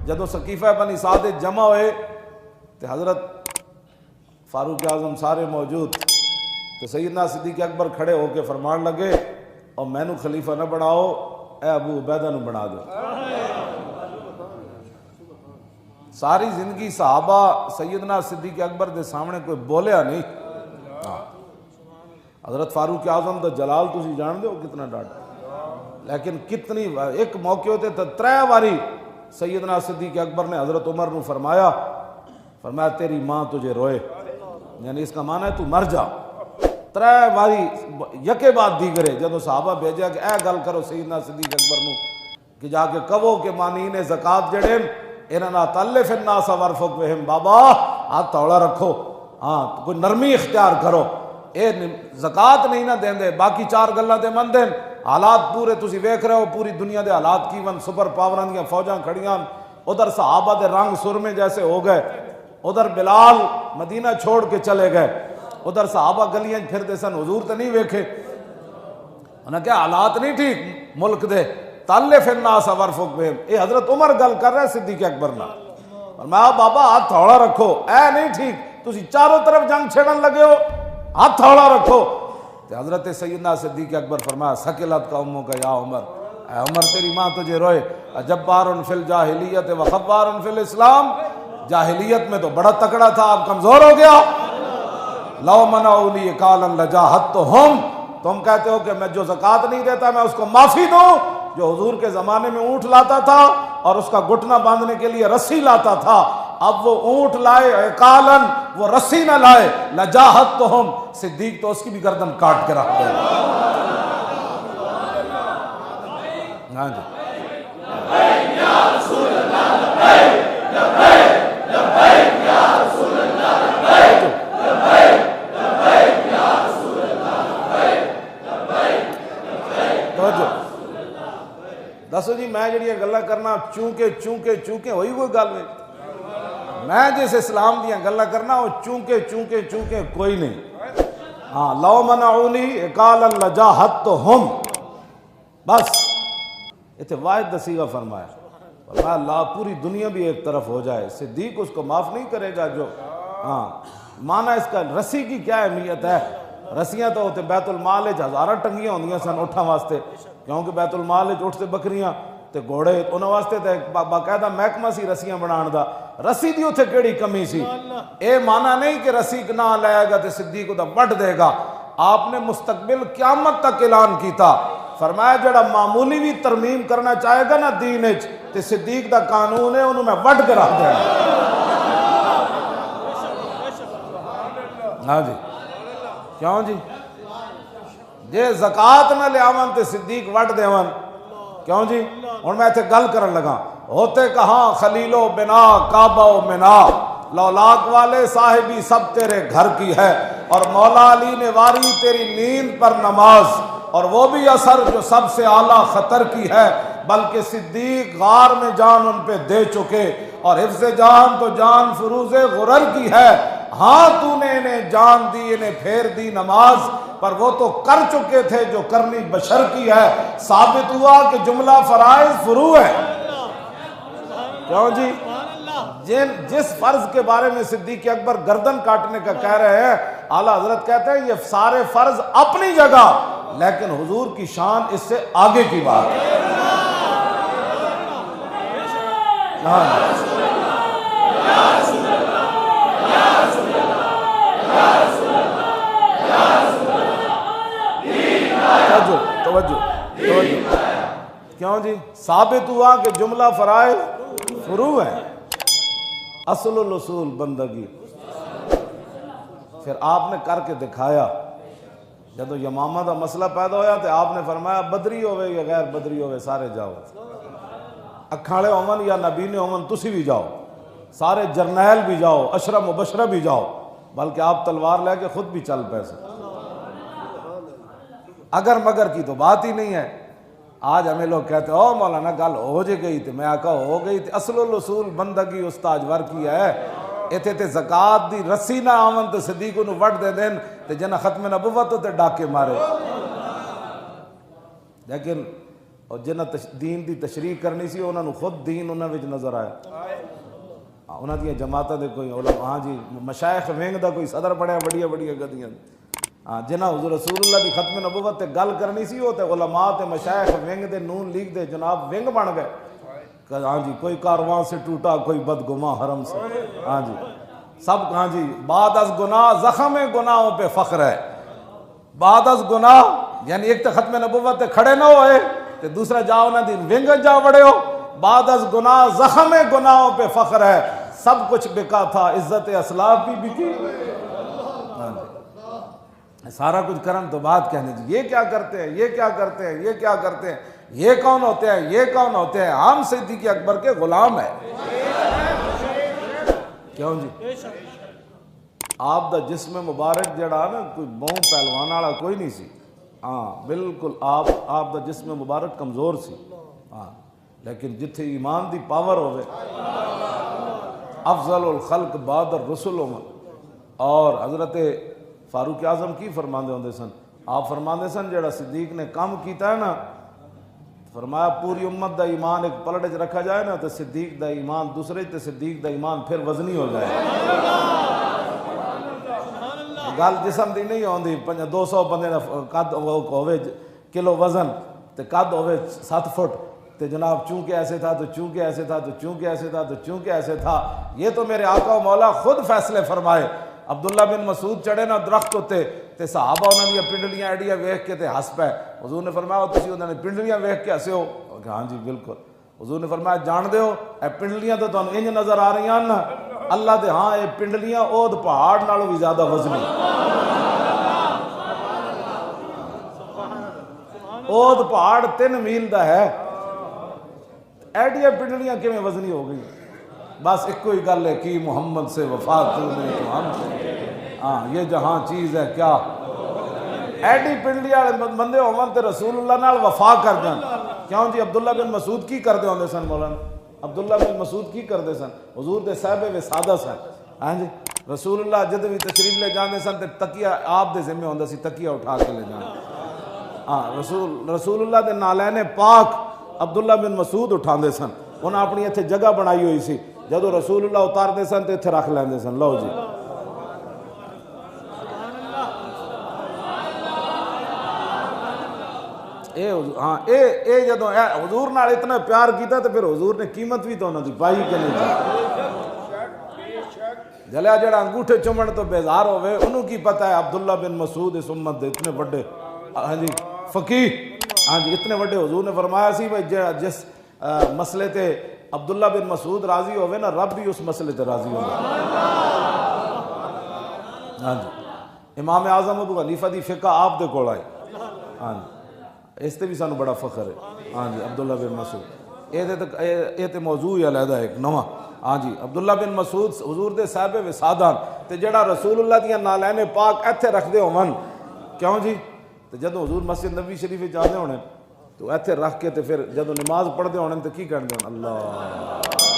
جدو سقیفہ بنی سعد جمع ہوئے تو حضرت فاروق اعظم سارے موجود، تو سیدنا صدیق اکبر کھڑے ہو کے فرمان لگے اور مینو خلیفہ نہ بناؤ، اے ابو عبیدہ نو بنا دو۔ ساری زندگی صحابہ سیدنا صدیق اکبر دے سامنے کوئی بولیا نہیں۔ حضرت فاروق اعظم دا جلال تسی جان دے ہو کتنا ڈاٹا، لیکن کتنی ایک موقع ہوتے تو 3 باری سیدنا صدیق اکبر نے حضرت عمر نو فرمایا تیری ماں تجھے روئے، یعنی اس کا معنی ہے تو مر جا۔ 3 باری یکے بعد دیگرے جدو صحابہ بھیجا کہ اے گل کرو سیدنا صدیق اکبر نو کہ جا کے کہو کہ مانین زکات جڑے انہاں تلف الناس ورفق بہم، بابا ہاتھ توڑا رکھو، ہاں کوئی نرمی اختیار کرو، اے زکات نہیں نہ دیندے، باقی 4 گلاں تے من دین۔ حالات پورے تسی ویکھ رہے ہو پوری دنیا دے حالات کی ون، سپر پاوراں دیاں فوجاں کھڑیاں، ادھر صحابہ دے رنگ سرمے جیسے ہو گئے، ادھر بلال مدینہ چھوڑ کے چلے گئے، ادھر صحابہ گلیاں پھردے سن، حضور تے نہیں ویکھے۔ انہاں کہا حالات نہیں ٹھیک ملک دے، تلف الناس ورفق بہم۔ اے حضرت عمر گل کر رہے صدیق اکبر نہ، فرمایا بابا ہاتھ تھوڑا رکھو، اے نہیں ٹھیک، تسی چاروں طرف جنگ چھڑن لگے ہو، ہاتھ تھوڑا رکھو۔ تو حضرت سیدنا صدیق اکبر فرمایا سکلت کا امو کا یا عمر، اے عمر تیری ماں تجھے روئے، جبار فی الجاہلیت و خبار فی الاسلام، جاہلیت میں تو بڑا تکڑا تھا، اب کمزور ہو گیا۔ لو منعونی قالا لجاہدتہم، تم کہتے ہو کہ میں جو زکوٰۃ نہیں دیتا میں اس کو معافی دوں، جو حضور کے زمانے میں اونٹ لاتا تھا اور اس کا گھٹنا باندھنے کے لیے رسی لاتا تھا، اب وہ اونٹ لائے عقالن، وہ رسی نہ لائے، لجاہدتہم، صدیق تو اس کی بھی گردن کاٹ کے رکھ دے۔ ہاں جی دسو جی میں جڑی گلاں کرنا چونکہ ہوئی کوئی گل نہیں، میں جس اسلام دیاں گلاں کرنا وہ چونکہ کوئی نہیں۔ ہاں لو منعونی عقالا لجاہدتہم، بس اتنے واحد دسیغہ فرمایا، فرمایا اللہ پوری دنیا بھی ایک طرف ہو جائے صدیق اس کو معاف نہیں کرے گا۔ جو ہاں معنی اس کا رسی کی کیا اہمیت ہے؟ رسیاں تو ہوتے بیت المال ہزارہ ٹنگیاں ہوندیاں سن اٹھاں واسطے، کیونکہ بیت المال اٹھ تے بکریاں تے گھوڑے انہاں واسطے تے باقاعدہ محکمہ سی رسیاں بنان دا، رسی دی اتھے کیڑی کمی سی؟ اے معنی نہیں کہ رسی نہ لائے گا تے صدیق دا وڈ دے گا۔ آپ نے مستقبل قیامت تک اعلان کیتا، فرمایا جڑا معمولی بھی ترمیم کرنا چاہے گا نا دین وچ تے صدیق دا قانون ہے انہوں میں وڈ کے رکھ دینا۔ ہاں جی کیوں جی جے زکات نہ لیاون تے صدیق وڈ دیون، کیوں جی؟ ہن میں تے گل کرن لگا، ہوتے کہاں خلیل و بنا کعبہ و منا، لولاک والے صاحبی سب تیرے گھر کی ہے، اور مولا علی نے واری تیری نیند پر نماز، اور وہ بھی اثر جو سب سے اعلیٰ خطر کی ہے، بلکہ صدیق غار میں جان ان پہ دے چکے، اور حفظ جان تو جان فروز غرر کی ہے۔ ہاں تو نے انہیں جان دی، انہیں پھیر دی نماز، پر وہ تو کر چکے تھے جو کرنی بشر کی ہے۔ ثابت ہوا کہ جملہ فرائض فروع ہے۔ کیوں جی؟ جس فرض کے بارے میں صدیق اکبر گردن کاٹنے کا کہہ رہے ہیں، اعلیٰ حضرت کہتے ہیں یہ سارے فرض اپنی جگہ، لیکن حضور کی شان اس سے آگے کی بات ہے۔ توجہ کیوں جی؟ ثابت ہوا کہ جملہ فرائض فروع ہے، اصل الاصول بندگی۔ پھر آپ نے کر کے دکھایا، جب یمامہ دا مسئلہ پیدا ہویا تو آپ نے فرمایا بدری ہوئے یا غیر بدری ہوئے سارے جاؤ، اکھاڑے ہومن یا نبینے ہومن تسی بھی جاؤ، سارے جرنیل بھی جاؤ، اشرہ مبشرہ بھی جاؤ، بلکہ آپ تلوار لے کے خود بھی چل پیسے۔ اگر مگر کی تو بات ہی نہیں ہے۔ آج ہمیں لوگ کہتے ہیں او مولانا گل ہو جے گئی تھی، میں آقا ہو گئی تھی، اصل الاصول بندگی استاج ور کی ہے۔ ایتھے تے زکات دی رسی نہ آون تے صدیق نو وڈ دے دین تے جنہ ختم نبوت تے ڈاکے مارے۔ لیکن اور جنہ دین دی تشریح کرنی سی انہوں نے خود دین انہوں نے نظر آیا. انہوں دیا جماعتوں دے کوئی علماء ہاں جی مشائخ ونگ دا کوئی صدر پڑھیا بڑیا بڑیا گدیاں ہاں جنہ حضور رسول اللہ دی ختم نبوت تے گل کرنی سی وہ تے علماء تے مشائخ ونگ دے نون لیگ دے جناب ونگ بن گئے. ہاں جی کوئی کارواں سے ٹوٹا کوئی بدگماں حرم سے. ہاں جی سب ہاں جی بعد از گناہ زخم گناہوں پہ فخر ہے. بعد از گناہ یعنی ایک تو ختم نبوت تے کھڑے نہ ہوئے تے دوسرا جا انہاں دی ونگ جا بڑے ہو. بعد از گناہ زخم گناہوں پہ فخر ہے. سب کچھ بکا تھا عزت اسلاف بھی بکی. سارا کچھ کرن تو بات کہنے جی یہ کیا کرتے ہیں یہ کیا کرتے ہیں یہ کیا کرتے ہیں یہ کون ہوتے ہیں یہ کون ہوتے ہیں. ہم صدیق اکبر کے غلام ہیں. کیوں جی آپ دا جسم مبارک جڑا نا کوئی بہوں پہلوان والا کوئی نہیں سی. ہاں بالکل آپ دا جسم مبارک کمزور سی. ہاں لیکن جتھے ایمان دی پاور ہوئے افضل الخلق بعد الرسل عمر. اور حضرت فاروق اعظم کی فرماندے ہوندے سن آپ فرماندے سن جڑا صدیق نے کام کیتا ہے نا فرمایا پوری امت دا ایمان ایک پلڑ چ رکھا جائے نا تو صدیق دا ایمان دوسرے تے صدیق دا ایمان پھر وزنی ہو جائے. گل جسم دی نہیں ہوندی 200 بندے دا قد ہوے کلو وزن تے قد ہوے 7 فٹ تے جناب چونکہ ایسے تھا تو چونکہ ایسے تھا تو چونکہ ایسے تھا تو چونکہ ایسے تھا. یہ تو میرے آقا و مولا خود فیصلے فرمائے. عبداللہ بن مسعود چڑھے نا درخت ہوتے تے صحابہ انہوں نے پنڈلیاں ایڈیاں ویکھ کے تے ہس پے. حضور نے فرمایا تسی انہوں نے پنڈلیاں ویکھ کے ہسے ہو. ہاں جی بالکل. حضور نے فرمایا جان دے ہو اے پنڈلیاں تو تانوں انج نظر آ رہی ہیں نا اللہ دے ہاں اے پنڈلیاں اود پہاڑ نالوں بھی زیادہ وزنی. اود پہاڑ 3 میل دا ہے. ایڈیاں پنڈلیاں کیویں وزنی ہو گئی. بس ایک کوئی گل ہے کہ محمد سے وفا تو نے تو ہم ہاں یہ جہاں چیز ہے کیا ایڈی پنڈلی والے بندے ہون تے رسول اللہ نال وفا کر جان. کیوں جی عبداللہ بن مسعود کی کردے ہوندے سن مولانا عبداللہ بن مسعود کی کردے سن حضور دے صاحب وسادہ سن. ہاں جی رسول اللہ جد بھی تشریف لے جاندے سن تے تکیہ آپ دے ذمہ ہوندا سی تکیہ اٹھا کے لے جان. ہاں رسول اللہ دے نالین پاک عبداللہ بن مسعود اٹھاندے سن. انہاں اپنی ایتھے جگہ بنائی ہوئی سی جدو رسول اللہ اتار دے سن تے ایتھے رکھ لیندے سن. لو جی ہاں اے جدو حضور نال اتنا پیار کیتا تے پھر حضور نے قیمت بھی تو انہاں دی پائی کہ نہیں پائی. جلیا جڑا انگوٹھے چومن تو بیزار ہوئے انہوں کی پتہ ہے عبداللہ بن مسعود اس امت دے اتنے بڑے ہاں جی فقیہ ہاں جی اتنے بڑے. حضور نے فرمایا سی بھائی جس مسئلے تے عبداللہ بن مسعود راضی ہوئے نا رب بھی اس مسئلے تے راضی ہوئے. ہاں جی امام اعظم ابو حنیفہ دی فقہ آپ دے کول آئی. ہاں جی اس تے بھی سانو بڑا فخر ہے. ہاں جی عبداللہ بن مسعود یہ تے موضوع ہی علیحدہ ایک نواں. ہاں جی عبداللہ بن مسعود حضور دے صاحب وسادان تے جڑا رسول اللہ دیاں نالین پاک ایتھے رکھ دے ہون. کیوں جی تے جدوں حضور مسجد نبوی شریف جاندے ہونے تو ایتھے رکھ کے تے پھر جدوں نماز پڑھ دے ہونے تے کی کہندے ہون اللہ